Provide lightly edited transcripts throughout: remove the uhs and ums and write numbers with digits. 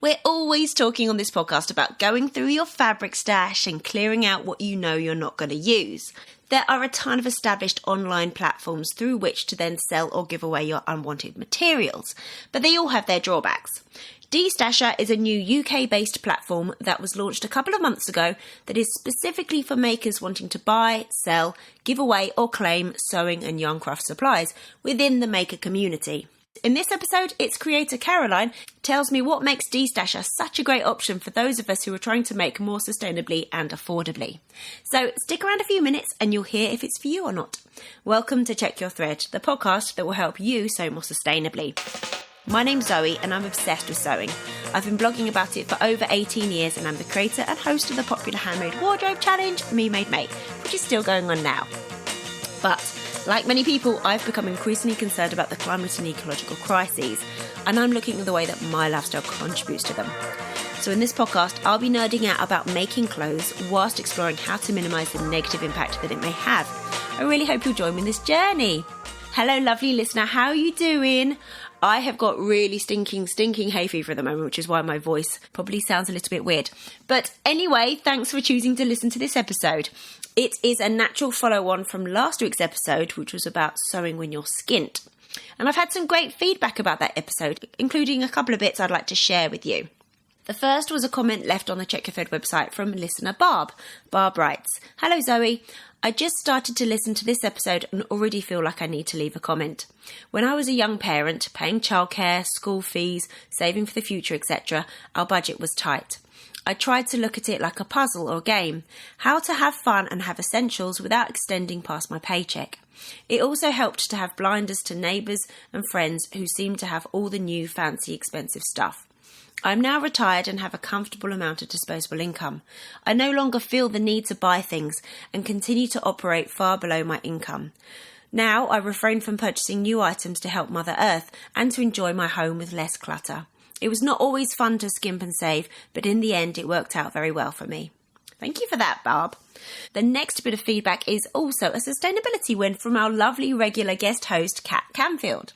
We're always talking on this podcast about going through your fabric stash and clearing out what you know you're not going to use. There are a ton of established online platforms through which to then sell or give away your unwanted materials, but they all have their drawbacks. Destasher is a new UK-based platform that was launched a couple of months ago that is specifically for makers wanting to buy, sell, give away or claim sewing and yarn craft supplies within the maker community. In this episode, its creator Caroline tells me what makes Destasher such a great option for those of us who are trying to make more sustainably and affordably. So stick around a few minutes and you'll hear if it's for you or not. Welcome to Check Your Thread, the podcast that will help you sew more sustainably. My name's Zoe and I'm obsessed with sewing. I've been blogging about it for over 18 years and I'm the creator and host of the popular Handmade wardrobe challenge, Me Made Make, which is still going on now. But like many people, I've become increasingly concerned about the climate and ecological crises, and I'm looking at the way that my lifestyle contributes to them. So in this podcast, I'll be nerding out about making clothes whilst exploring how to minimise the negative impact that it may have. I really hope you'll join me in this journey. Hello, lovely listener. How are you doing? I have got really stinking hay fever at the moment, which is why my voice probably sounds a little bit weird. But anyway, thanks for choosing to listen to this episode. It is a natural follow-on from last week's episode, which was about sewing when you're skint. And I've had some great feedback about that episode, including a couple of bits I'd like to share with you. The first was a comment left on the Check Your Thread website from listener Barb. Barb writes, "Hello Zoe, I just started to listen to this episode and already feel like I need to leave a comment. When I was a young parent, paying childcare, school fees, saving for the future, etc., our budget was tight. I tried to look at it like a puzzle or game, how to have fun and have essentials without extending past my paycheck. It also helped to have blinders to neighbours and friends who seemed to have all the new, fancy, expensive stuff. I'm now retired and have a comfortable amount of disposable income. I no longer feel the need to buy things and continue to operate far below my income. Now I refrain from purchasing new items to help Mother Earth and to enjoy my home with less clutter. It was not always fun to skimp and save, but in the end it worked out very well for me." Thank you for that, Barb. The next bit of feedback is also a sustainability win from our lovely regular guest host, Kat Canfield.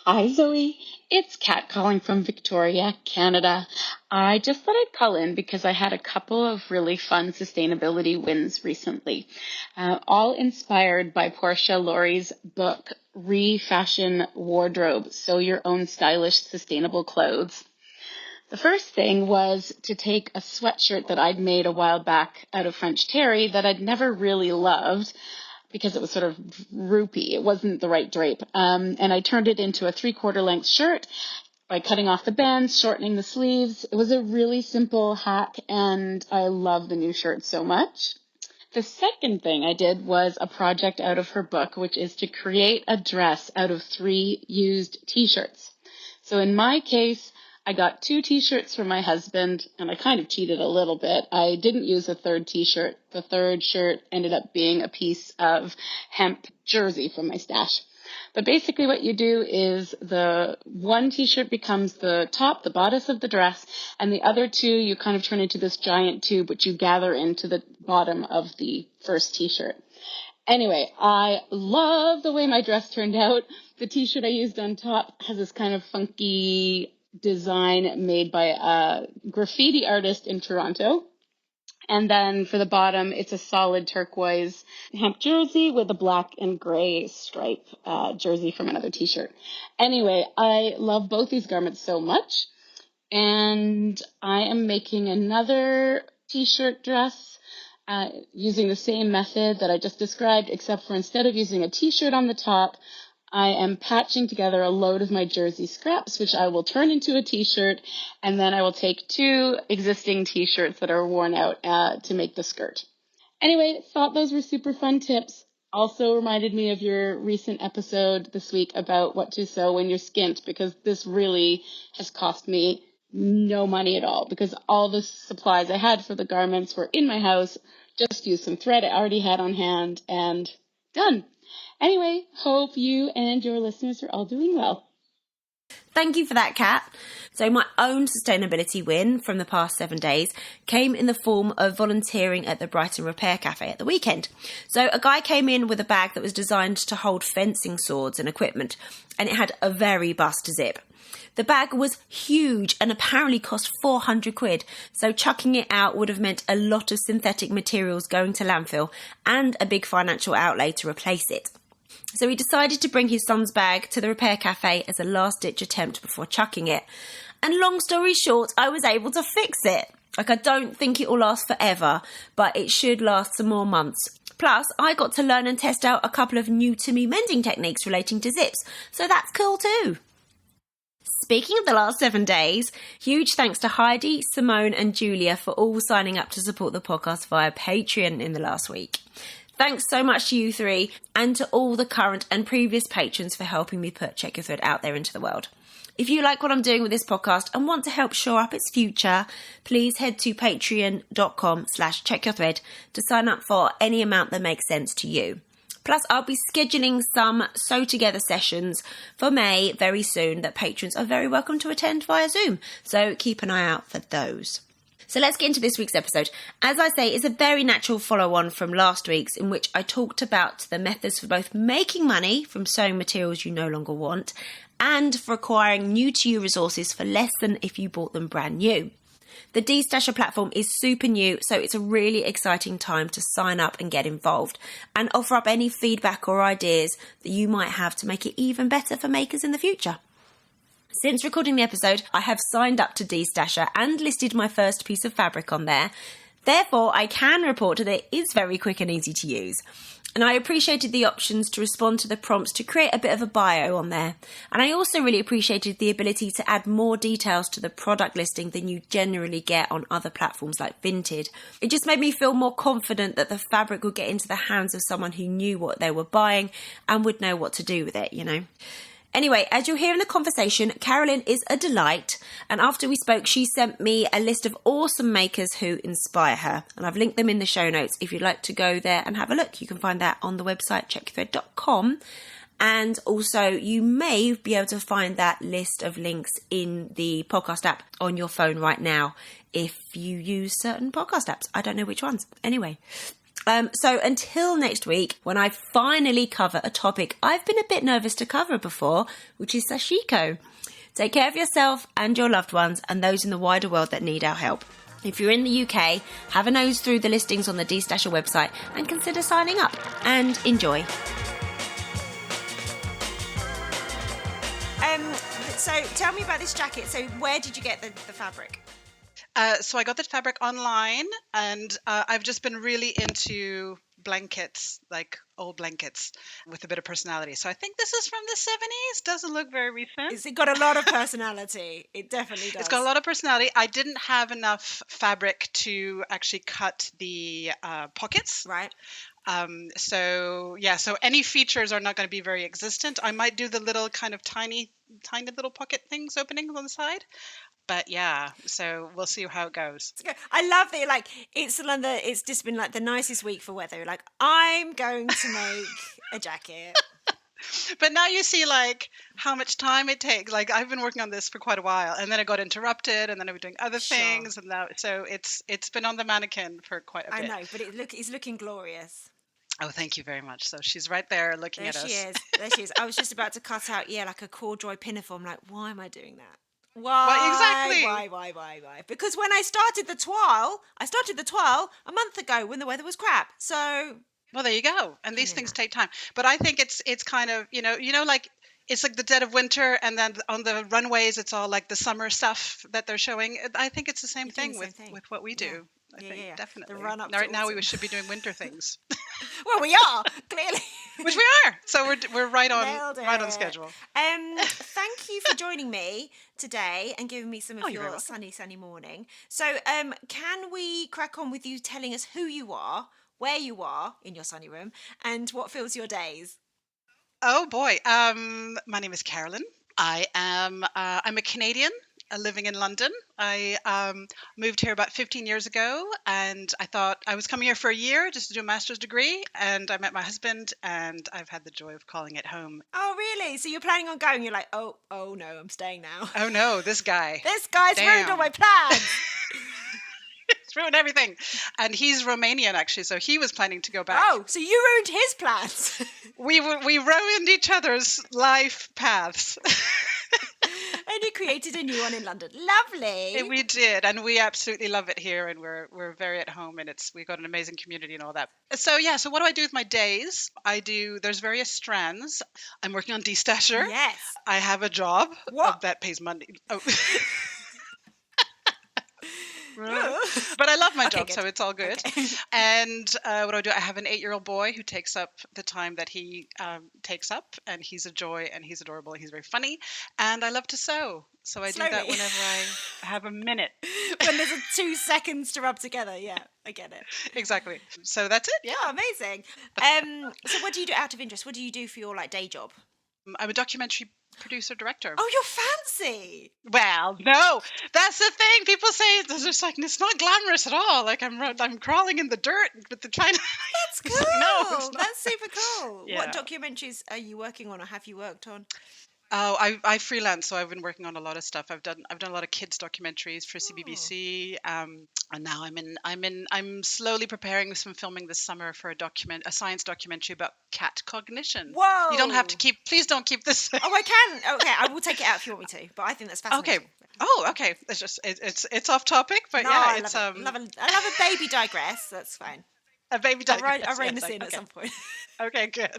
Hi Zoe, it's Kat calling from Victoria, Canada. I just thought I'd call in because I had a couple of really fun sustainability wins recently, all inspired by Portia Laurie's book, Refashion Wardrobe, Sew Your Own Stylish Sustainable Clothes. The first thing was to take a sweatshirt that I'd made a while back out of French terry that I'd never really loved, because it was sort of droopy. It wasn't the right drape. And I turned it into a 3/4 length shirt by cutting off the bands, shortening the sleeves. It was a really simple hack, and I love the new shirt so much. The second thing I did was a project out of her book, which is to create a dress out of 3 used t-shirts. So in my case, I got 2 t-shirts from my husband, and I kind of cheated a little bit. I didn't use a third t-shirt. The third shirt ended up being a piece of hemp jersey from my stash. But basically what you do is the one t-shirt becomes the top, the bodice of the dress, and the other 2 you kind of turn into this giant tube, which you gather into the bottom of the first t-shirt. Anyway, I love the way my dress turned out. The t-shirt I used on top has this kind of funky design made by a graffiti artist in Toronto. And then for the bottom, it's a solid turquoise hemp jersey with a black and gray stripe jersey from another t-shirt. Anyway, I love both these garments so much. And I am making another t-shirt dress using the same method that I just described, except for instead of using a t-shirt on the top, I am patching together a load of my jersey scraps, which I will turn into a t-shirt, and then I will take 2 existing t-shirts that are worn out to make the skirt. Anyway, thought those were super fun tips. Also reminded me of your recent episode this week about what to sew when you're skint, because this really has cost me no money at all, because all the supplies I had for the garments were in my house, just used some thread I already had on hand, and done. Anyway, hope you and your listeners are all doing well. Thank you for that, Kat. So my own sustainability win from the past 7 days came in the form of volunteering at the Brighton Repair Cafe at the weekend. So a guy came in with a bag that was designed to hold fencing swords and equipment, and it had a very bust zip. The bag was huge and apparently cost 400 quid, so chucking it out would have meant a lot of synthetic materials going to landfill and a big financial outlay to replace it. So he decided to bring his son's bag to the repair cafe as a last-ditch attempt before chucking it. And long story short, I was able to fix it. I don't think it will last forever, but it should last some more months. Plus, I got to learn and test out a couple of new-to-me mending techniques relating to zips, so that's cool too. Speaking of the last 7 days, huge thanks to Heidi, Simone and Julia for all signing up to support the podcast via Patreon in the last week. Thanks so much to you three and to all the current and previous patrons for helping me put Check Your Thread out there into the world. If you like what I'm doing with this podcast and want to help shore up its future, please head to patreon.com/checkyourthread to sign up for any amount that makes sense to you. Plus, I'll be scheduling some Sew Together sessions for May very soon that patrons are very welcome to attend via Zoom, so keep an eye out for those. So let's get into this week's episode. As I say, it's a very natural follow-on from last week's, in which I talked about the methods for both making money from sewing materials you no longer want and for acquiring new-to-you resources for less than if you bought them brand new. The Destasher platform is super new, so it's a really exciting time to sign up and get involved and offer up any feedback or ideas that you might have to make it even better for makers in the future. Since recording the episode, I have signed up to Destasher and listed my first piece of fabric on there. Therefore, I can report that it is very quick and easy to use. And I appreciated the options to respond to the prompts to create a bit of a bio on there. And I also really appreciated the ability to add more details to the product listing than you generally get on other platforms like Vinted. It just made me feel more confident that the fabric would get into the hands of someone who knew what they were buying and would know what to do with it, you know. Anyway, as you'll hear in the conversation, Carolyn is a delight, and after we spoke, she sent me a list of awesome makers who inspire her, and I've linked them in the show notes if you'd like to go there and have a look. You can find that on the website checkyourthread.com, and also you may be able to find that list of links in the podcast app on your phone right now if you use certain podcast apps. I don't know which ones. Anyway. So until next week, when I finally cover a topic I've been a bit nervous to cover before, which is sashiko. Take care of yourself and your loved ones and those in the wider world that need our help. If you're in the UK, have a nose through the listings on the Destasher website and consider signing up. And enjoy. So tell me about this jacket. So where did you get the fabric? So I got the fabric online, and I've just been really into blankets, like old blankets with a bit of personality. So I think this is from the 70s. Doesn't look very recent. It's got a lot of personality. It definitely does. It's got a lot of personality. I didn't have enough fabric to actually cut the pockets. Right. So any features are not going to be very existent. I might do the little kind of tiny little pocket things openings on the side. But yeah, so we'll see how it goes. I love that. Like it's just been like the nicest week for weather. Like I'm going to make a jacket. But now you see like how much time it takes. Like I've been working on this for quite a while, and then I got interrupted, and then I was doing other things, and now so it's been on the mannequin for quite a bit. I know, but it's looking glorious. Oh, thank you very much. So she's right there looking at us. There she is. I was just about to cut out, like a corduroy pinafore. I'm like, why am I doing that? Why? Exactly. Why? Because when I started the toile a month ago when the weather was crap. So well, there you go. And these things take time. But I think it's kind of, like it's like the dead of winter, and then on the runways it's all like the summer stuff that they're showing. I think it's the same thing with what we do. I think definitely. The run up right now we should be doing winter things. Well, we are clearly, which we are. So we're right on schedule. Thank you for joining me today and giving me some of your sunny morning. So, can we crack on with you telling us who you are, where you are in your sunny room, and what fills your days? Oh boy, my name is Carolyn. I'm a Canadian. living in London. I moved here about 15 years ago, and I thought I was coming here for a year just to do a master's degree. And I met my husband, and I've had the joy of calling it home. Oh, really? So you're planning on going? You're like, oh no, I'm staying now. Oh no, this guy. This guy's ruined all my plans. It's ruined everything. And he's Romanian, actually, so he was planning to go back. Oh, so you ruined his plans. We ruined each other's life paths. And you created a new one in London. Lovely. We did, and we absolutely love it here, and we're very at home, and we've got an amazing community and all that. So yeah, so what do I do with my days? There's various strands. I'm working on Destasher. Yes. I have a job that pays money. Oh. But I love my job, good. so it's all good. Okay. And what do? I have an 8-year-old boy who takes up the time that he takes up, and he's a joy, and he's adorable, and he's very funny. And I love to sew, so I do that whenever I have a minute. When there's 2 seconds to rub together, yeah, I get it. Exactly. So that's it. Yeah, amazing. So what do you do out of interest? What do you do for your day job? I'm a documentary producer director. Oh, you're fancy. Well, no, that's the thing. People say they're just like, it's not glamorous at all. Like I'm crawling in the dirt with the China. That's cool. Like, no, that's super cool. Yeah. What documentaries are you working on, or have you worked on? Oh, I freelance, so I've been working on a lot of stuff. I've done a lot of kids documentaries for CBBC, and now I'm slowly preparing some filming this summer for a science documentary about cat cognition. Whoa! You don't have to please don't keep this. Oh, I can. Okay, I will take it out if you want me to. But I think that's fascinating. Okay. Oh, okay. It's just it's off topic, but no, yeah, I it's love it. I love a baby digress. That's fine. A baby digress. I'll rein this in at some point. Okay, good.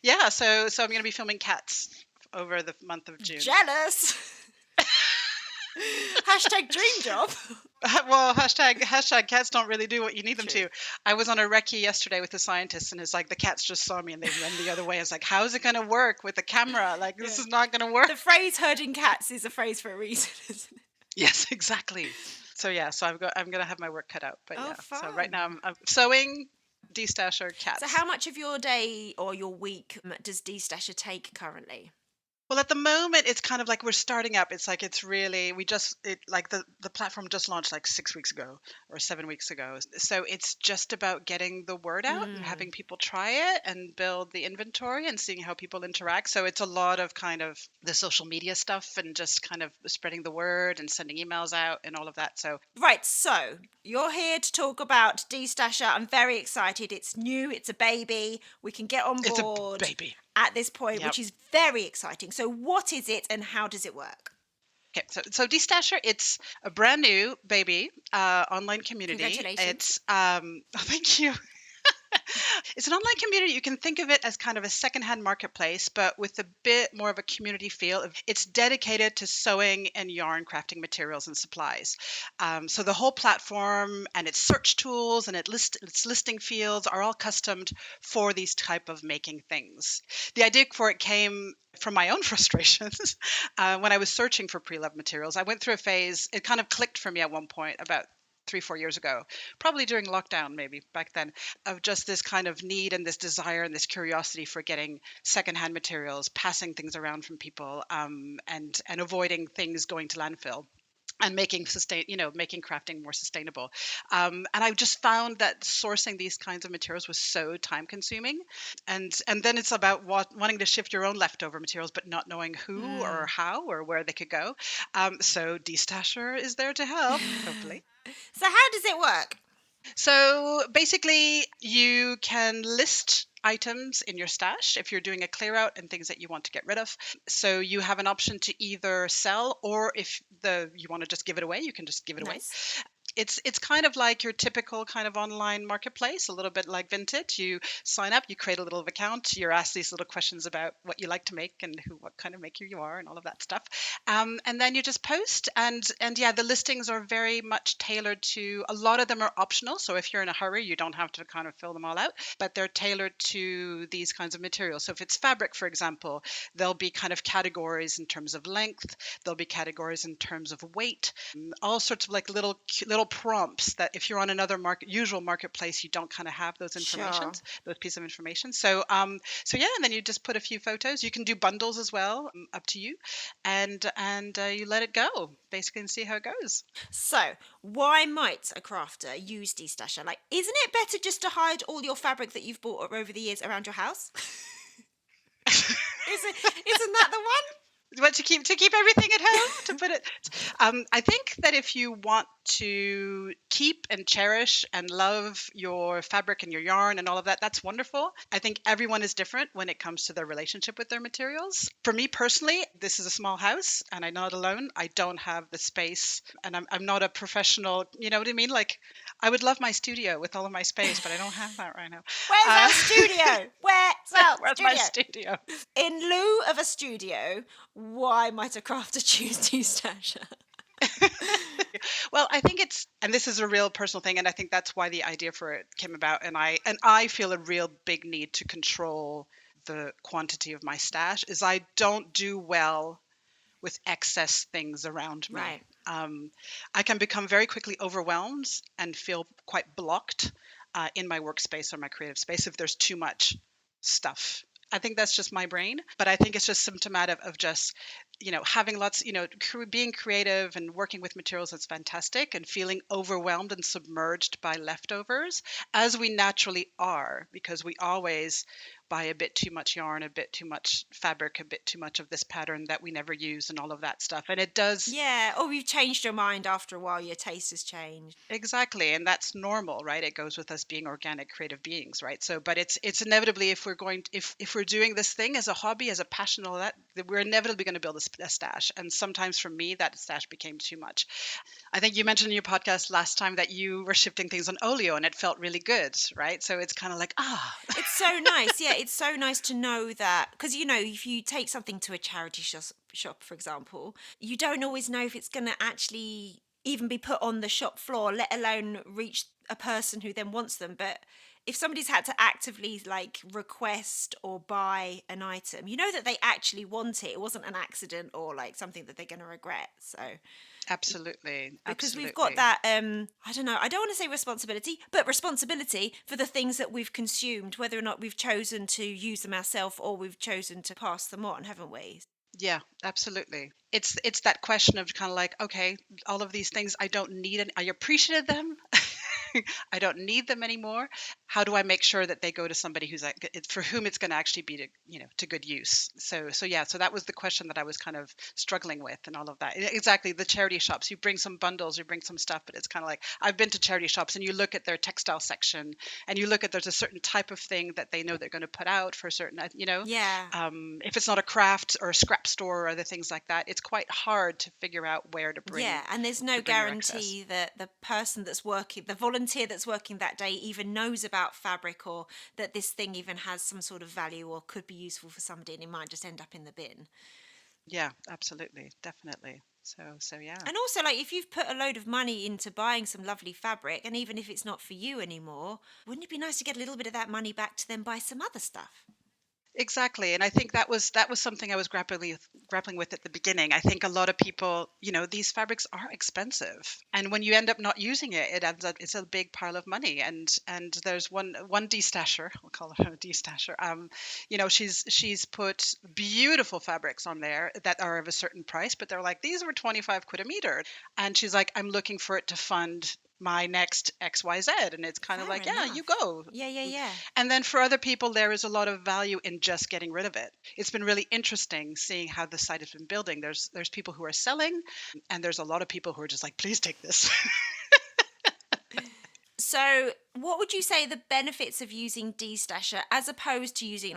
Yeah, so I'm going to be filming cats over the month of June. Jealous. Hashtag dream job. Well, hashtag cats don't really do what you need them to. I was on a recce yesterday with a scientist, and it's like the cats just saw me and they ran the other way. It's like, how is it going to work with a camera? Like, this is not going to work. The phrase herding cats is a phrase for a reason, isn't it? Yes, exactly. So yeah, so I'm going to have my work cut out. But fun. So right now I'm sewing, Destasher, cats. So how much of your day or your week does Destasher take currently? Well, at the moment, it's kind of like we're starting up. It's like the platform just launched like 6 weeks ago or 7 weeks ago. So it's just about getting the word out and having people try it and build the inventory and seeing how people interact. So it's a lot of kind of the social media stuff and just kind of spreading the word and sending emails out and all of that. So right, so you're here to talk about Destasher. I'm very excited. It's new. It's a baby. We can get on board. It's a baby. At this point, which is very exciting. So what is it and how does it work? Okay, so Destasher, it's a brand new baby online community. Congratulations. It's thank you. It's an online community. You can think of it as kind of a secondhand marketplace, but with a bit more of a community feel. It's dedicated to sewing and yarn crafting materials and supplies. So the whole platform and its search tools and its listing fields are all customed for these type of making things. The idea for it came from my own frustrations when I was searching for pre-loved materials. I went through a phase. It kind of clicked for me at one point about 3-4 years ago, probably during lockdown, maybe back then, of just this kind of need and this desire and this curiosity for getting secondhand materials, passing things around from people, and avoiding things going to landfill. And making crafting more sustainable. And I just found that sourcing these kinds of materials was so time consuming. And then it's about wanting to shift your own leftover materials, but not knowing who or how or where they could go. So Destasher is there to help, hopefully. So how does it work? So basically, you can list items in your stash if you're doing a clear out and things that you want to get rid of. So you have an option to either sell, or if you want to just give it away, you can just give it away. It's kind of like your typical kind of online marketplace, a little bit like Vinted. You sign up, you create a little account, you're asked these little questions about what you like to make and what kind of maker you are and all of that stuff. And then you just post and yeah, the listings are very much tailored to, a lot of them are optional. So if you're in a hurry, you don't have to kind of fill them all out, but they're tailored to these kinds of materials. So if it's fabric, for example, there'll be kind of categories in terms of length, there'll be categories in terms of weight, all sorts of like little prompts that if you're on another usual marketplace, you don't kind of have those information, those pieces of information. So yeah, and then you just put a few photos. You can do bundles as well, up to you, and you let it go basically and see how it goes. So, why might a crafter use Destasher? Like, isn't it better just to hide all your fabric that you've bought over the years around your house? Isn't that the one? But to keep everything at home, to put it, I think that if you want to keep and cherish and love your fabric and your yarn and all of that, that's wonderful. I think everyone is different when it comes to their relationship with their materials. For me personally, this is a small house and I'm not alone. I don't have the space, and I'm not a professional, you know what I mean? Like, I would love my studio with all of my space, but I don't have that right now. Where's our studio? Where's my studio? In lieu of a studio, why might a crafter choose Destasher? Well, I think and this is a real personal thing, and I think that's why the idea for it came about. And I feel a real big need to control the quantity of my stash. Is I don't do well with excess things around me. Right. I can become very quickly overwhelmed and feel quite blocked in my workspace or my creative space if there's too much stuff. I think that's just my brain, but I think it's just symptomatic of just, having lots, being creative and working with materials that's fantastic, and feeling overwhelmed and submerged by leftovers, as we naturally are, because we always buy a bit too much yarn, a bit too much fabric, a bit too much of this pattern that we never use, and all of that stuff. And it does. Yeah, or you've changed your mind after a while, your taste has changed. Exactly, and that's normal, right? It goes with us being organic, creative beings, right? So, but it's inevitably, if we're doing this thing as a hobby, as a passion, all that we're inevitably going to build a stash. And sometimes for me, that stash became too much. I think you mentioned in your podcast last time that you were shifting things on Olio, and it felt really good, right? So it's kind of like, It's so nice. Yeah, it's so nice to know that, because, if you take something to a charity shop, for example, you don't always know if it's going to actually even be put on the shop floor, let alone reach a person who then wants them. But if somebody's had to actively request or buy an item, you know that they actually want it. It wasn't an accident or something that they're going to regret. So absolutely, because we've got that I don't know, I don't want to say responsibility, but responsibility for the things that we've consumed, whether or not we've chosen to use them ourselves or we've chosen to pass them on, haven't we? Yeah, absolutely. It's that question of kind of like, okay, all of these things I don't need, I appreciated them. I don't need them anymore. How do I make sure that they go to somebody who's for whom it's going to actually be to good use? So that was the question that I was kind of struggling with, and all of that. Exactly, the charity shops. You bring some bundles, you bring some stuff, but it's kind of like, I've been to charity shops, and you look at their textile section, and you look at, there's a certain type of thing that they know they're going to put out for a certain, Yeah. If it's not a craft or a scrap store or other things like that, it's quite hard to figure out where to bring. Yeah, and there's no guarantee that the person that's working, the volunteer that's working that day, even knows about fabric, or that this thing even has some sort of value or could be useful for somebody, and it might just end up in the bin. Yeah, absolutely, definitely. So yeah. And also, if you've put a load of money into buying some lovely fabric, and even if it's not for you anymore, wouldn't it be nice to get a little bit of that money back to then buy some other stuff? Exactly. And I think that was something I was grappling with at the beginning. I think a lot of people, these fabrics are expensive. And when you end up not using it, it ends up, it's a big pile of money. And there's one destasher, we'll call her a destasher. She's put beautiful fabrics on there that are of a certain price, but they're like, these were 25 quid a meter. And she's like, I'm looking for it to fund my next XYZ. And it's kind of like, Fair yeah, enough. you go. Yeah. And then for other people, there is a lot of value in just getting rid of it. It's been really interesting seeing how the site has been building. There's people who are selling, and there's a lot of people who are just like, please take this. So, what would you say the benefits of using Destasher as opposed to using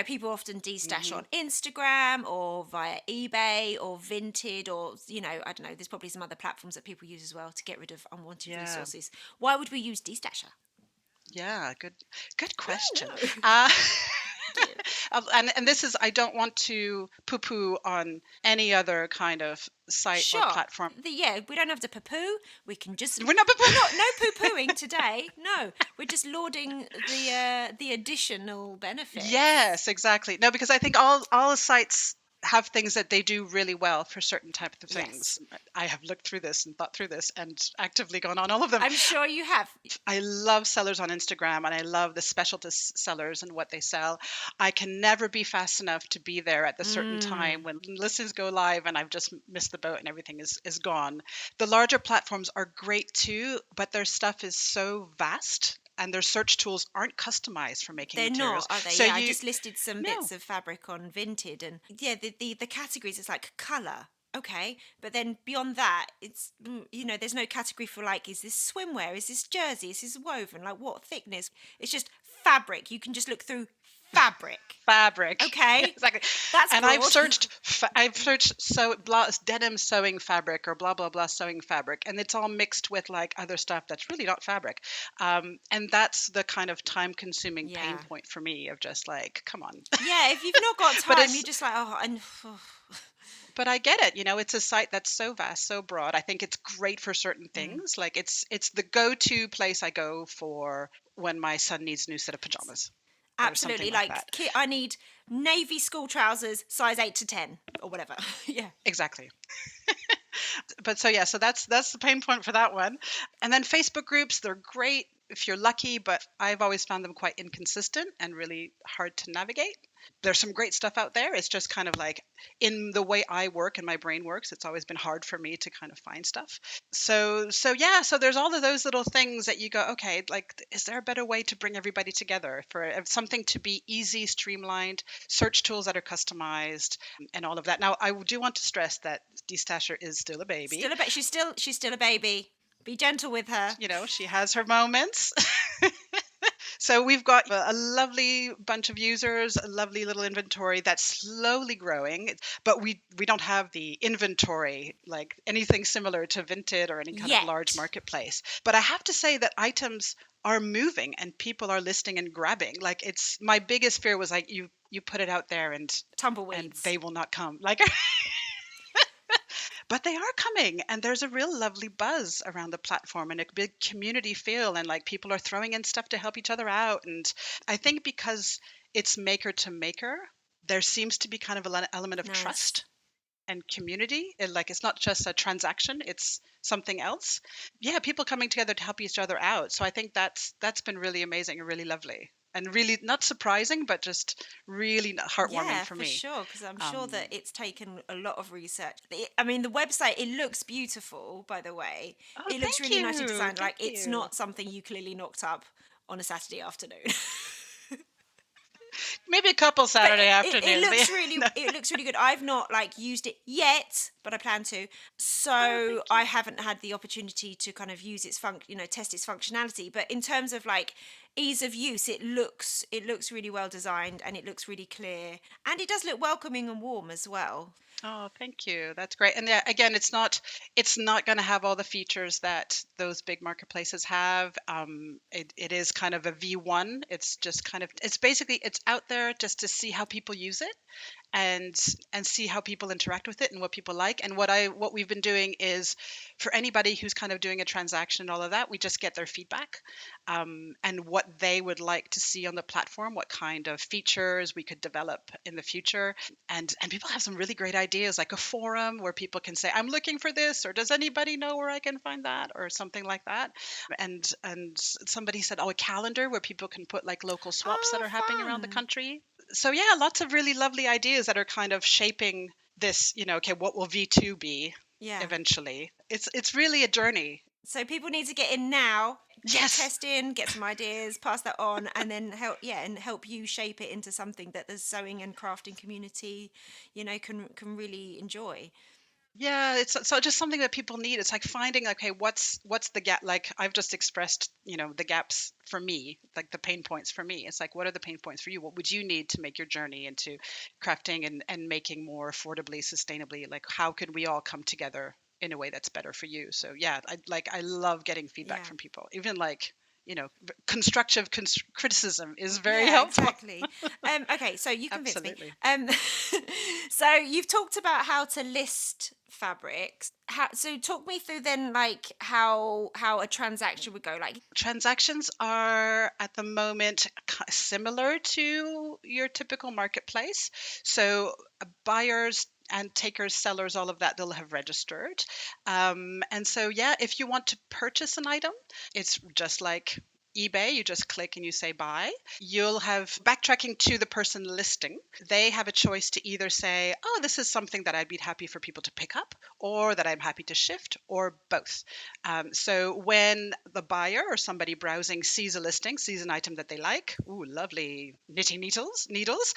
people often destash on Instagram or via eBay or Vinted, or I don't know, there's probably some other platforms that people use as well to get rid of unwanted resources. Why would we use Destasher? Yeah, good question. Oh, And this is, I don't want to poo-poo on any other kind of site or platform. We don't have to poo-poo. We can just... We're not poo-poo. No poo-pooing today. No, we're just lauding the additional benefits. Yes, exactly. No, because I think all sites have things that they do really well for certain types of Yes. things. I have looked through this and thought through this and actively gone on all of them. I'm sure you have. I love sellers on Instagram, and I love the specialist sellers and what they sell. I can never be fast enough to be there at the certain time when listings go live and I've just missed the boat and everything is gone. The larger platforms are great too, but their stuff is so vast and their search tools aren't customized for making They're materials. not, are they? So Yeah, I you just listed some no. bits of fabric on Vinted, and yeah, the categories, it's like colour. Okay, but then beyond that, it's there's no category for like, is this swimwear? Is this jersey? Is this woven? Like, what thickness? It's just fabric. You can just look through fabric. Fabric. Okay, Exactly. that's And broad. I've searched denim sewing fabric or blah blah blah sewing fabric, and it's all mixed with like other stuff that's really not fabric. And that's the kind of time consuming pain point for me of just like, come on. Yeah, if you've not got But time, it's you're just like, but I get it. It's a site that's so vast, so broad. I think it's great for certain things. Like it's the go-to place I go for when my son needs a new set of pajamas. Absolutely, like that. I need navy school trousers, size 8 to 10 or whatever. Yeah, Exactly. But so that's the pain point for that one. And then Facebook groups, they're great if you're lucky, but I've always found them quite inconsistent and really hard to navigate. There's some great stuff out there. It's just kind of like in the way I work and my brain works, it's always been hard for me to kind of find stuff. So there's all of those little things that you go, okay, like, is there a better way to bring everybody together for something to be easy, streamlined, search tools that are customized, and all of that. Now, I do want to stress that Destasher is still a baby. She's still a baby. Be gentle with her. She has her moments. So we've got a lovely bunch of users, a lovely little inventory that's slowly growing, but we don't have the inventory like anything similar to Vinted or any kind of large marketplace. But I have to say that items are moving and people are listing and grabbing. Like, it's my biggest fear was like you put it out there and tumbleweeds, and they will not come. Like but they are coming, and there's a real lovely buzz around the platform and a big community feel, and like people are throwing in stuff to help each other out. And I think because it's maker to maker, there seems to be kind of an element of trust and community. Like, it's not just a transaction, it's something else. Yeah, people coming together to help each other out. So I think that's been really amazing and really lovely. And really not surprising, but just really heartwarming for me. Yeah, for sure, because I'm sure that it's taken a lot of research. I mean, the website, it looks beautiful, by the way. It looks really nicely designed. Like, it's not something you clearly knocked up on a Saturday afternoon. Maybe a couple Saturday afternoons. It looks really good. I've not used it yet, but I plan to. So I haven't had the opportunity to kind of use its test its functionality. But in terms of ease of use, it looks really well designed, and it looks really clear, and it does look welcoming and warm as well. Oh, thank you. That's great. And yeah, again, it's not going to have all the features that those big marketplaces have. It is kind of a V1. It's just it's basically, it's out there just to see how people use it and see how people interact with it and what people like. And what we've been doing is, for anybody who's kind of doing a transaction and all of that, we just get their feedback and what they would like to see on the platform, what kind of features we could develop in the future. And people have some really great ideas, like a forum where people can say, I'm looking for this, or does anybody know where I can find that, or something like that. And somebody said, a calendar where people can put like local swaps that are happening around the country. So yeah, lots of really lovely ideas that are kind of shaping this, okay, what will V2 be eventually? It's really a journey. So people need to get in now, test in, get some ideas, pass that on, and then help you shape it into something that the sewing and crafting community, can really enjoy. Yeah, it's so just something that people need. It's like finding, okay, what's the gap? Like, I've just expressed, the gaps for me, like the pain points for me. It's like, what are the pain points for you? What would you need to make your journey into crafting and making more affordably, sustainably? Like, how can we all come together in a way that's better for you? So yeah, I love getting feedback from people, even constructive criticism is very helpful. Exactly. Okay, so you convinced me. So you've talked about how to list fabrics. So talk me through then, how a transaction would go. Transactions are at the moment similar to your typical marketplace. So buyers and takers, sellers, all of that, they'll have registered. And so, yeah, if you want to purchase an item, it's just like eBay. You just click and you say buy. You'll have backtracking to the person listing. They have a choice to either say, oh, this is something that I'd be happy for people to pick up, or that I'm happy to shift, or both. So when the buyer or somebody browsing sees a listing, sees an item that they like, ooh, lovely knitting needles,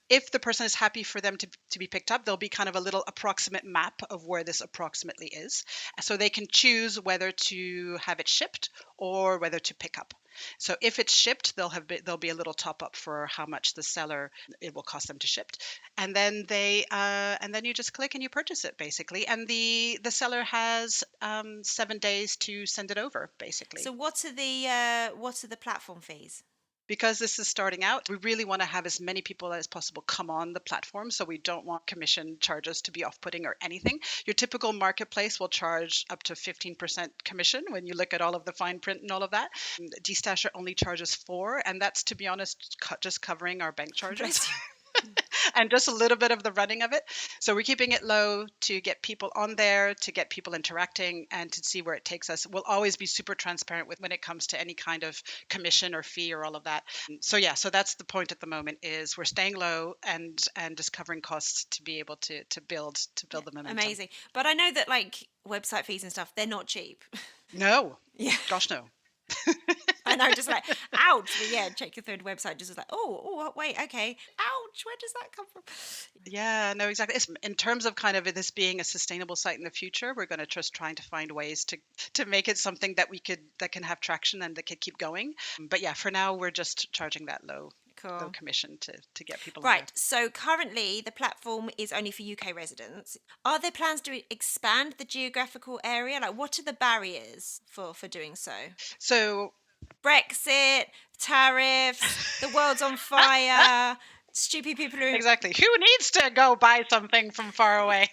if the person is happy for them to be picked up, there'll be kind of a little approximate map of where this approximately is. So they can choose whether to have it shipped or whether to pick up. So if it's shipped, there'll be a little top up for how much the seller it will cost them to ship, and then and then you just click and you purchase it basically, and the seller has 7 days to send it over basically. So what are the platform fees? Because this is starting out, we really want to have as many people as possible come on the platform. So we don't want commission charges to be off-putting or anything. Your typical marketplace will charge up to 15% commission when you look at all of the fine print and all of that. Destasher only charges 4%, and that's, to be honest, just covering our bank charges. And just a little bit of the running of it. So we're keeping it low to get people on there, to get people interacting, and to see where it takes us. We'll always be super transparent with when it comes to any kind of commission or fee or all of that. So yeah, so that's the point at the moment, is we're staying low and just covering costs to be able to build the momentum. Amazing. But I know that like website fees and stuff, they're not cheap. No. Yeah. Gosh, no. I know, just like, ouch. But yeah, check your third website, just like, oh, wait, okay. Ouch, where does that come from? Yeah, no, exactly. In terms of kind of this being a sustainable site in the future, we're going to just trying to find ways to make it something that that can have traction and that can keep going. But yeah, for now, we're just charging that low commission to get people on Right. there. So currently the platform is only for UK residents. Are there plans to expand the geographical area? Like, what are the barriers for doing so? So Brexit, tariffs, the world's on fire, stupid people who... Exactly. Who needs to go buy something from far away?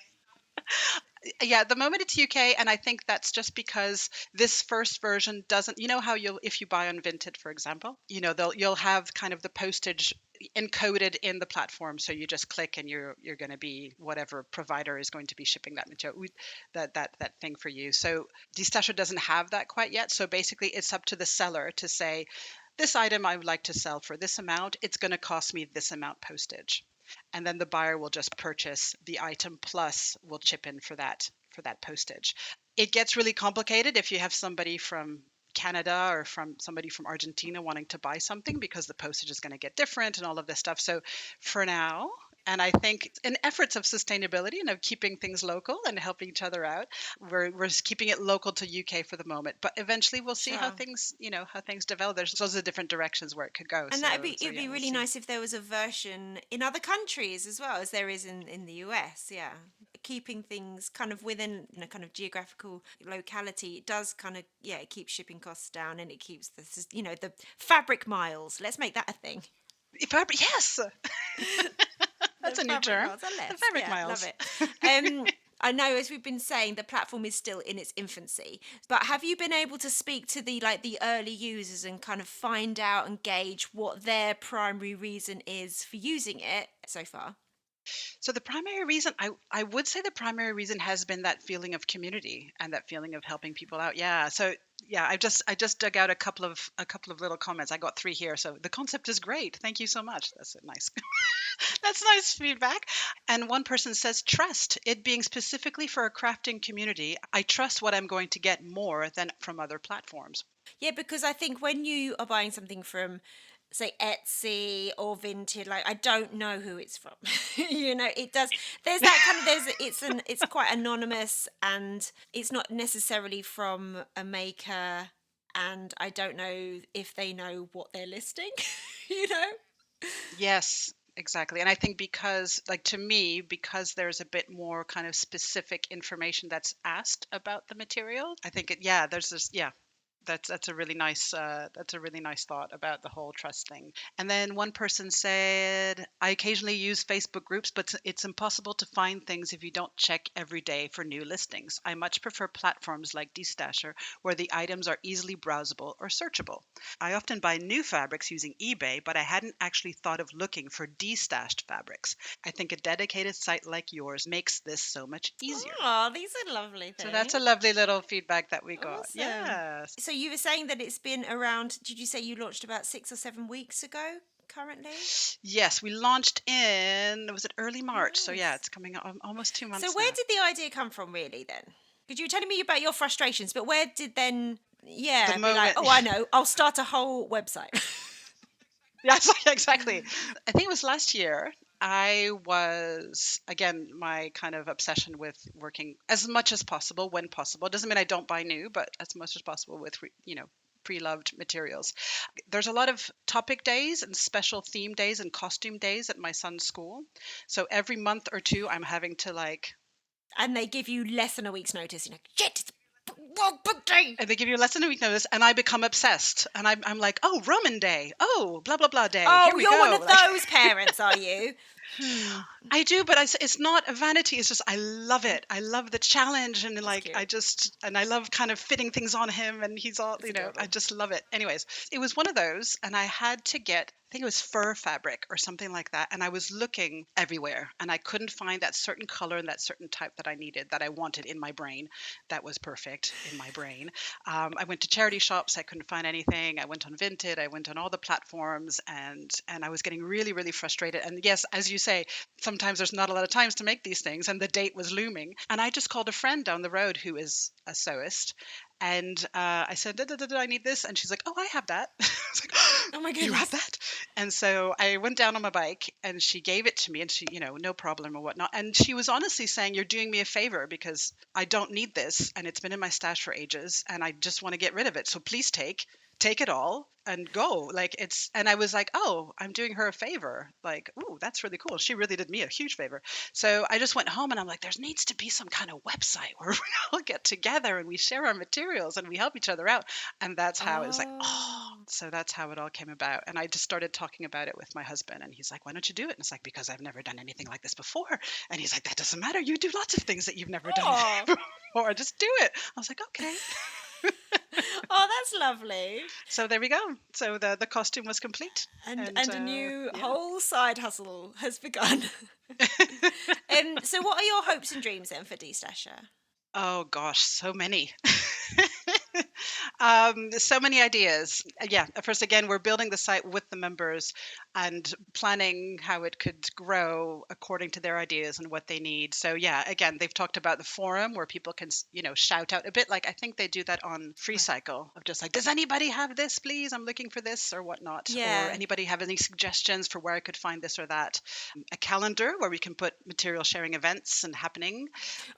Yeah, at the moment it's UK, and I think that's just because this first version doesn't. You know how if you buy unwanted, for example, you'll have kind of the postage encoded in the platform, so you just click and you're going to be whatever provider is going to be shipping that material, that thing for you. So Destasher doesn't have that quite yet. So basically, it's up to the seller to say, this item I would like to sell for this amount. It's going to cost me this amount postage. And then the buyer will just purchase the item plus will chip in for that postage. It gets really complicated if you have somebody from Canada or from somebody from Argentina wanting to buy something, because the postage is going to get different and all of this stuff. So for now, and I think in efforts of sustainability and of keeping things local and helping each other out, we're keeping it local to UK for the moment. But eventually we'll see how things develop. There's lots of different directions where it could go. And it'd be really nice if there was a version in other countries as well, as there is in the US. Yeah, keeping things kind of within a kind of geographical locality, it does kind of, it keeps shipping costs down, and it keeps the fabric miles. Let's make that a thing. Yes. That's a new term. The fabric miles. Love it. I know, as we've been saying, the platform is still in its infancy, but have you been able to speak to the early users and kind of find out and gauge what their primary reason is for using it so far? So the primary reason, I would say the primary reason has been that feeling of community and that feeling of helping people out. Yeah. So yeah, I just dug out a couple of little comments. I got 3 here. So the concept is great. Thank you so much. That's nice. That's nice feedback. And one person says, trust. It being specifically for a crafting community, I trust what I'm going to get more than from other platforms. Yeah, because I think when you are buying something from, say, Etsy or Vinted, I don't know who it's from. It does. There's that kind of, it's quite anonymous, and it's not necessarily from a maker, and I don't know if they know what they're listing, Yes, exactly. And I think because, to me, because there's a bit more kind of specific information that's asked about the material, I think there's this, That's a really nice thought about the whole trust thing. And then one person said, I occasionally use Facebook groups, but it's impossible to find things if you don't check every day for new listings. I much prefer platforms like Destasher where the items are easily browsable or searchable. I often buy new fabrics using eBay, but I hadn't actually thought of looking for destashed fabrics. I think a dedicated site like yours makes this so much easier. Oh, these are lovely So things. that's a lovely little feedback that we got. Awesome. Yes. So you were saying that it's been around, did you say you launched about 6 or 7 weeks ago currently? Yes, we launched in, was it early March? So yeah, Nice. it's coming up almost 2 So months where now. did the idea come from really then? Because you were telling me about your frustrations, but where did then, The yeah, be like, moment, oh, I know, I'll start a whole website. yes, exactly. I think it was last year. I was, again, my kind of obsession with working as much as possible when possible. Doesn't mean I don't buy new, but as much as possible with, pre-loved materials. There's a lot of topic days and special theme days and costume days at my son's school. So every month or two, I'm having to like, And they give you less than a week's notice. You know, shit, it's book day. and they give you less than a week notice, and I become obsessed. And I'm like, oh, Roman Day. Oh, blah, blah, blah day. Oh, Here we you're one go. of Like, those parents, are you? I do, but it's not a vanity. It's just I love it. I love the challenge, and That's like cute. I love kind of fitting things on him, and he's all That's I adorable. just love it. Anyways, it was one of those, and I had to get. I think it was fur fabric or something like that, and I was looking everywhere, and I couldn't find that certain color and that certain type that I needed, that I wanted in my brain. That was perfect in my brain. I went to charity shops. I couldn't find anything. I went on Vinted. I went on all the platforms, and I was getting really, really frustrated. And yes, as you say, sometimes there's not a lot of times to make these things, and the date was looming. And I just called a friend down the road who is a sewist, and I said, I need this, and she's like, oh, I have that. I was like, Oh my you have goodness. that? And so I went down on my bike, and she gave it to me, and she, no problem or whatnot. And she was honestly saying, you're doing me a favor because I don't need this, and it's been in my stash for ages, and I just want to get rid of it. So please take it all and go. Like, and I was like, oh, I'm doing her a favor. Like, ooh, that's really cool. She really did me a huge favor. So I just went home, and I'm like, there needs to be some kind of website where we all get together and we share our materials and we help each other out. And that's how it was like, oh, Oh. so that's how it all came about. And I just started talking about it with my husband, and he's like, why don't you do it? And it's like, because I've never done anything like this before. And he's like, that doesn't matter. You do lots of things that you've never done Oh. before. Just do it. I was like, okay. Oh, that's lovely. So there we go. So the costume was complete. And And a new yeah. whole side hustle has begun. So what are your hopes and dreams then for Destasher? Oh gosh, so many. So many ideas. Yeah, first again, we're building the site with the members and planning how it could grow according to their ideas and what they need. So yeah, again, they've talked about the forum where people can, shout out a bit. Like I think they do that on FreeCycle of just like, does anybody have this, please? I'm looking for this or whatnot. Yeah. Or anybody have any suggestions for where I could find this or that? A calendar where we can put material sharing events and happening.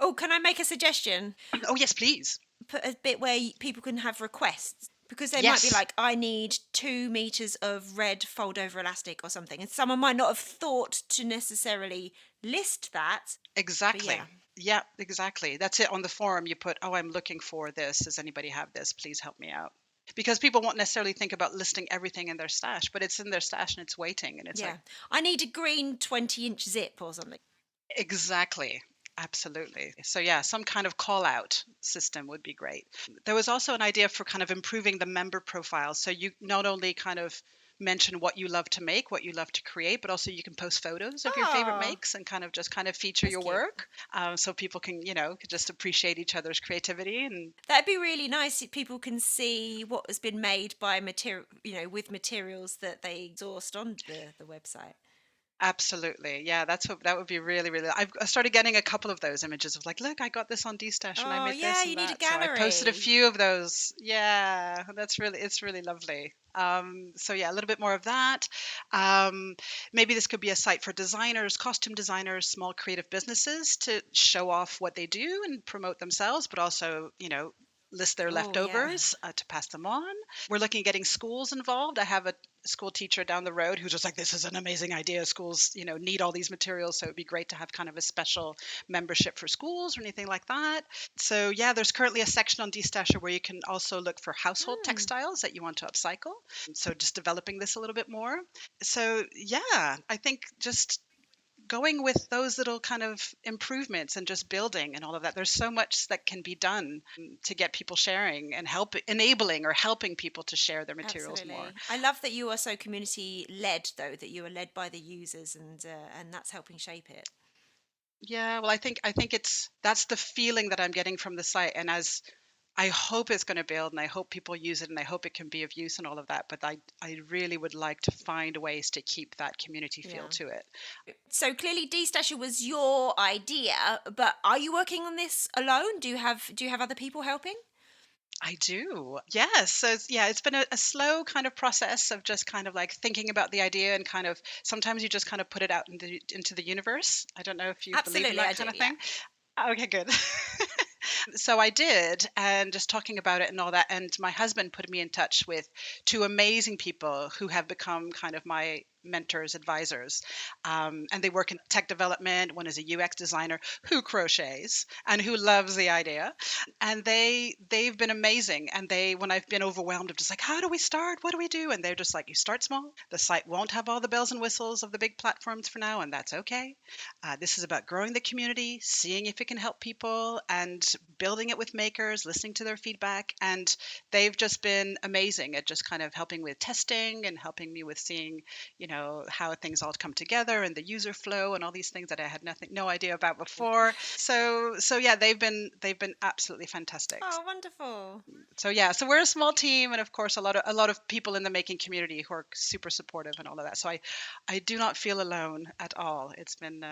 Oh, can I make a suggestion? Oh yes, please. Put a bit where people can have requests. Because they might be Yes. like, I need 2 meters of red fold over elastic or something. And someone might not have thought to necessarily list that. Exactly. yeah. Yeah, exactly. That's it. On the forum, you put, oh, I'm looking for this. Does anybody have this? Please help me out. Because people won't necessarily think about listing everything in their stash, but it's in their stash and it's waiting. And it's Yeah. like, I need a green 20-inch zip or something. exactly. Absolutely. So, yeah, some kind of call out system would be great. There was also an idea for kind of improving the member profile. So, you not only kind of mention what you love to make, what you love to create, but also you can post photos of your favorite Oh, makes and kind of feature that's your cute. work, so people can just appreciate each other's creativity. And That'd be really nice if people can see what has been made by material, with materials that they exhaust on the website. absolutely, yeah, that would be really, really. I started getting a couple of those images of like, look, I got this on Destash and I Oh, made yeah, this you and need a that. So I posted a gallery. few of those. Yeah, it's really lovely. So yeah, a little bit more of that. Um, Maybe this could be a site for designers, costume designers, small creative businesses to show off what they do and promote themselves, but also, list their Oh, yeah. leftovers to pass them on. We're looking at getting schools involved. I have a school teacher down the road who's just like, this is an amazing idea. Schools, need all these materials, so it'd be great to have kind of a special membership for schools or anything like that. So yeah, there's currently a section on Destasher where you can also look for household Mm, textiles that you want to upcycle. So just developing this a little bit more. So yeah, I think just going with those little kind of improvements and just building and all of that. There's so much that can be done to get people sharing and enabling or helping people to share their materials more. absolutely. I love that you are so community led, though, that you are led by the users, and that's helping shape it. Yeah, well, I think that's the feeling that I'm getting from the site, and as I hope it's going to build, and I hope people use it, and I hope it can be of use and all of that. But I really would like to find ways to keep that community feel Yeah. to it. So clearly, Destasher was your idea, but are you working on this alone? Do you have other people helping? I do. Yes. So it's been a slow kind of process of just kind of like thinking about the idea and kind of sometimes you just kind of put it out into the universe. I don't know if you believe in Absolutely, I that do. kind of Yeah. thing. Okay, good. So I did, and just talking about it and all that. And my husband put me in touch with two amazing people who have become kind of my mentors, advisors. And they work in tech development. One is a UX designer who crochets and who loves the idea. And they've been amazing. And when I've been overwhelmed, I'm just like, how do we start? What do we do? And they're just like, you start small. The site won't have all the bells and whistles of the big platforms for now, and that's okay. This is about growing the community, seeing if it can help people, and building it with makers, listening to their feedback. And they've just been amazing at just kind of helping with testing and helping me with seeing, how things all come together and the user flow and all these things that I had no idea about before. So yeah, they've been absolutely fantastic. Oh, wonderful. So yeah, so we're a small team, and of course a lot of people in the making community who are super supportive and all of that. So I do not feel alone at all. It's been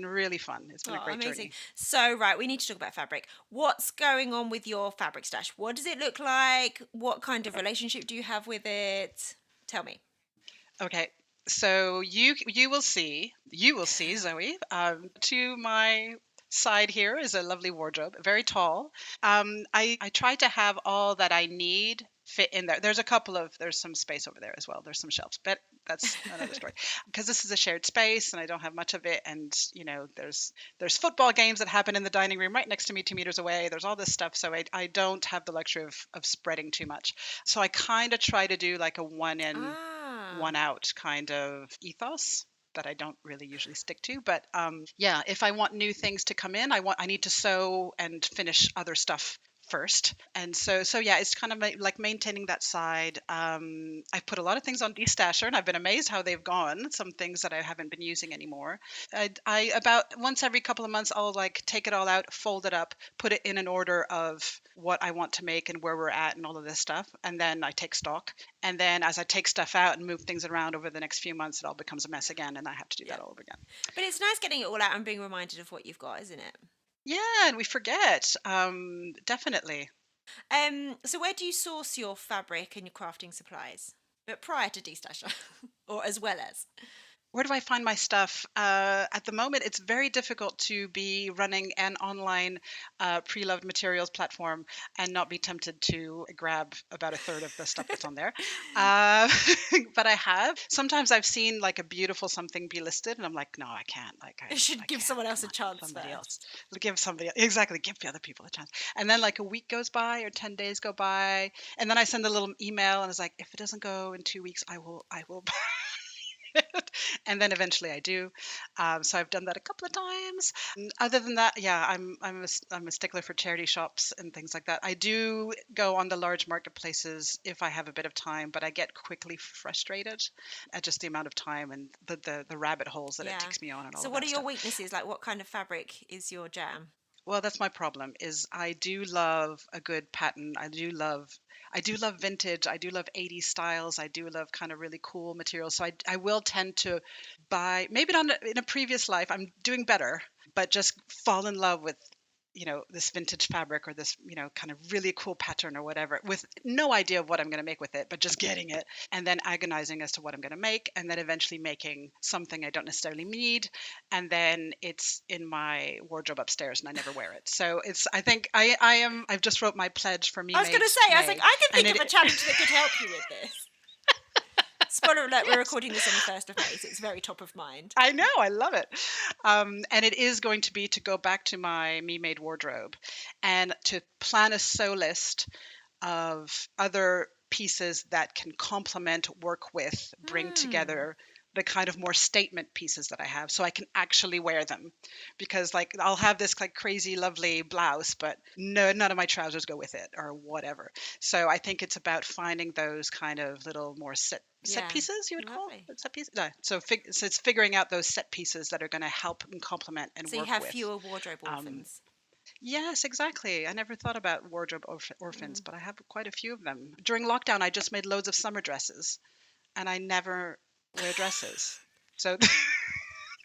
really fun. It's been a Oh, great amazing. journey. So, right, we need to talk about fabric. What's going on with your fabric stash? What does it look like? What kind of relationship do you have with it? Tell me. Okay. So you will see Zoe. To my side here is a lovely wardrobe, very tall. I try to have all that I need fit in there. There's some space over there as well. There's some shelves, but that's another story. Because this is a shared space and I don't have much of it. And there's football games that happen in the dining room right next to me, 2 meters away. There's all this stuff, so I don't have the luxury of spreading too much. So I kind of try to do like a one in, Ah. one out kind of ethos that I don't really usually stick to. But yeah, if I want new things to come in, I need to sew and finish other stuff first. And so yeah, it's kind of like maintaining that side. I've put a lot of things on Destasher, and I've been amazed how they've gone. Some things that I haven't been using anymore. I about once every couple of months I'll like take it all out, fold it up, put it in an order of what I want to make and where we're at and all of this stuff, and then I take stock. And then as I take stuff out and move things around over the next few months, it all becomes a mess again, and I have to do Yeah. that all over again. But it's nice getting it all out and being reminded of what you've got, isn't it? Yeah, and we forget. Definitely. So where do you source your fabric and your crafting supplies? But prior to Destasher, or as well as? Where do I find my stuff? At the moment, it's very difficult to be running an online pre-loved materials platform and not be tempted to grab about a third of the stuff that's on there. Uh, but I have. Sometimes I've seen like a beautiful something be listed, and I'm like, no, I can't. Like, You I should give can't. someone else Come a on, chance somebody first. else. Give somebody exactly. Give the other people a chance. And then like a week goes by or 10 days go by, and then I send a little email and it's like, if it doesn't go in 2 weeks, I will and then eventually I do. So I've done that a couple of times. Other than that, yeah, I'm a stickler for charity shops and things like that. I do go on the large marketplaces if I have a bit of time, but I get quickly frustrated at just the amount of time and the rabbit holes that it Yeah. takes me on and all So of what that are your stuff. weaknesses? Like what kind of fabric is your jam? Well, that's my problem is I do love a good pattern. I do love vintage. I do love 80s styles. I do love kind of really cool materials. So I will tend to buy maybe not in a previous life. I'm doing better, but just fall in love with this vintage fabric or this, kind of really cool pattern or whatever, with no idea of what I'm going to make with it, but just getting it and then agonizing as to what I'm going to make, and then eventually making something I don't necessarily need. And then it's in my wardrobe upstairs and I never wear it. So I think I've just wrote my pledge for me. I was going to say, I think I can think of a challenge that could help you with this. Spoiler alert, we're recording this on the 1st of May, so it's very top of mind. I know, I love it. And it is going to be to go back to my me-made wardrobe and to plan a sew list of other pieces that can complement, work with, bring together the kind of more statement pieces that I have, so I can actually wear them. Because like I'll have this like crazy lovely blouse, but none of my trousers go with it or whatever. So I think it's about finding those kind of little more set pieces, you would call set pieces. No. So it's figuring out those set pieces that are going to help and complement and work with. So you have fewer wardrobe orphans. Yes, exactly. I never thought about wardrobe orphans, but I have quite a few of them. During lockdown, I just made loads of summer dresses, and I never wear dresses. So,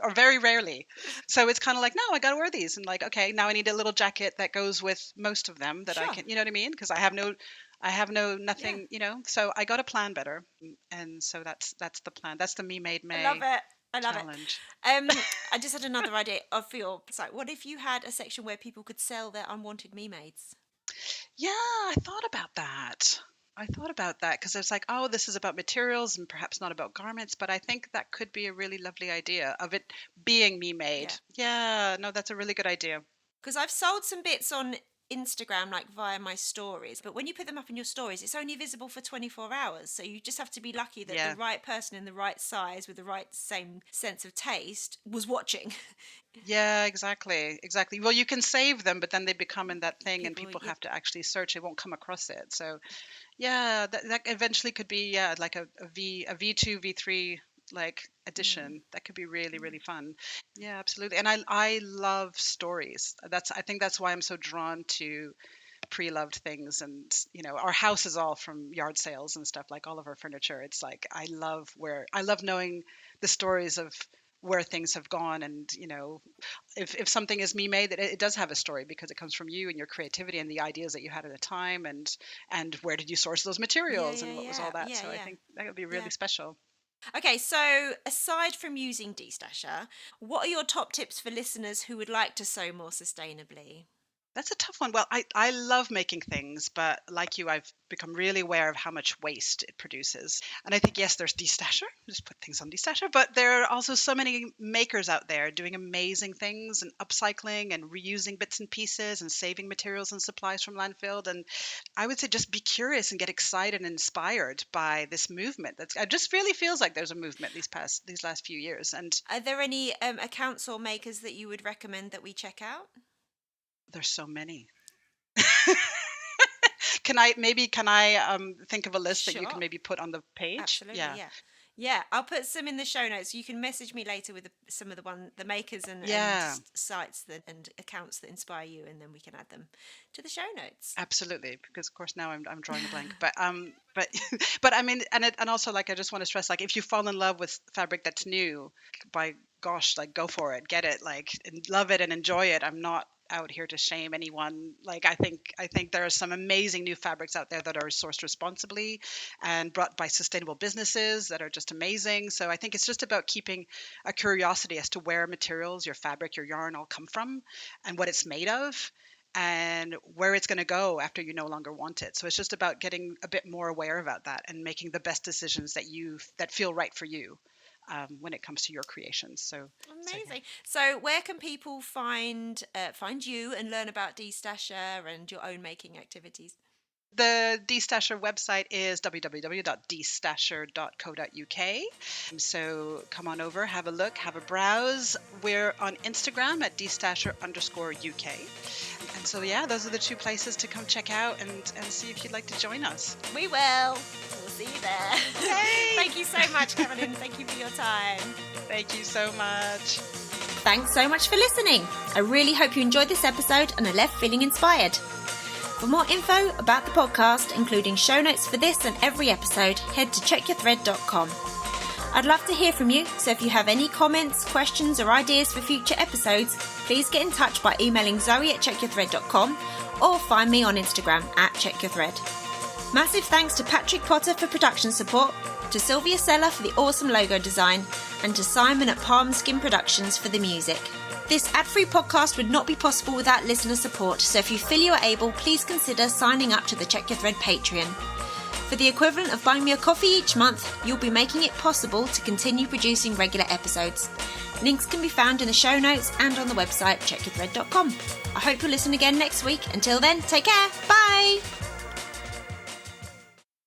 or very rarely. So it's kind of like, no, I got to wear these. And like, okay, now I need a little jacket that goes with most of them that I can, you know what I mean? Because I have nothing, so I got to plan better. And so that's the plan. That's the Me Made May. I love it. I love challenge. it. I just had another idea for your site. What if you had a section where people could sell their unwanted me-mades? Yeah, I thought about that because it's like, oh, this is about materials and perhaps not about garments, but I think that could be a really lovely idea of it being me made. Yeah, no, that's a really good idea. Because I've sold some bits on Instagram, like via my stories, but when you put them up in your stories, it's only visible for 24 hours. So you just have to be lucky that the right person in the right size with the right same sense of taste was watching. Yeah, exactly. Well, you can save them, but then they become in that thing and people have to actually search. They won't come across it. So yeah, that eventually could be like a V2, V3 like edition. That could be really, really fun. Yeah, absolutely. And I love stories. I think that's why I'm so drawn to pre-loved things. And our house is all from yard sales and stuff, like all of our furniture. It's like I love knowing the stories of where things have gone. And if something is me made, that it does have a story because it comes from you and your creativity and the ideas that you had at the time, and where did you source those materials and what was all that. I think that would be really special. Okay, so aside from using Destasher, what are your top tips for listeners who would like to sew more sustainably? That's a tough one. Well, I love making things, but like you, I've become really aware of how much waste it produces. And I think, yes, there's Destasher. Just put things on Destasher. But there are also so many makers out there doing amazing things and upcycling and reusing bits and pieces and saving materials and supplies from landfill. And I would say just be curious and get excited and inspired by this movement. It just really feels like there's a movement these last few years. And are there any accounts or makers that you would recommend that we check out? There's so many. Can I think of a list that you can maybe put on the page? Absolutely, yeah. I'll put some in the show notes. You can message me later with some of the makers and sites and accounts that inspire you, and then we can add them to the show notes. Absolutely, because of course now I'm drawing a blank. But I mean, and also, like, I just want to stress, like, if you fall in love with fabric that's new, by gosh, like, go for it, get it, like, and love it and enjoy it. I'm not out here to shame anyone. Like, I think there are some amazing new fabrics out there that are sourced responsibly and brought by sustainable businesses that are just amazing. So I think it's just about keeping a curiosity as to where materials, your fabric, your yarn all come from and what it's made of and where it's going to go after you no longer want it. So it's just about getting a bit more aware about that and making the best decisions that feel right for you. When it comes to your creations. So amazing. So where can people find you and learn about Destasher and your own making activities? The Destasher website is www.destasher.co.uk. So come on over, have a look, have a browse. We're on Instagram at Destasher_UK. And so, those are the two places to come check out and see if you'd like to join us. We will. We'll see you there. Yay! Thank you so much, Carolyn. Thank you for your time. Thank you so much. Thanks so much for listening. I really hope you enjoyed this episode and are left feeling inspired. For more info about the podcast, including show notes for this and every episode, head to checkyourthread.com. I'd love to hear from you, so if you have any comments, questions or ideas for future episodes, please get in touch by emailing zoe@checkyourthread.com or find me on Instagram @checkyourthread. Massive thanks to Patrick Potter for production support, to Sylvia Seller for the awesome logo design, and to Simon at Palm Skin Productions for the music. This ad-free podcast would not be possible without listener support, so if you feel you are able, please consider signing up to the Check Your Thread Patreon. For the equivalent of buying me a coffee each month, you'll be making it possible to continue producing regular episodes. Links can be found in the show notes and on the website checkyourthread.com. I hope you'll listen again next week. Until then, take care. Bye!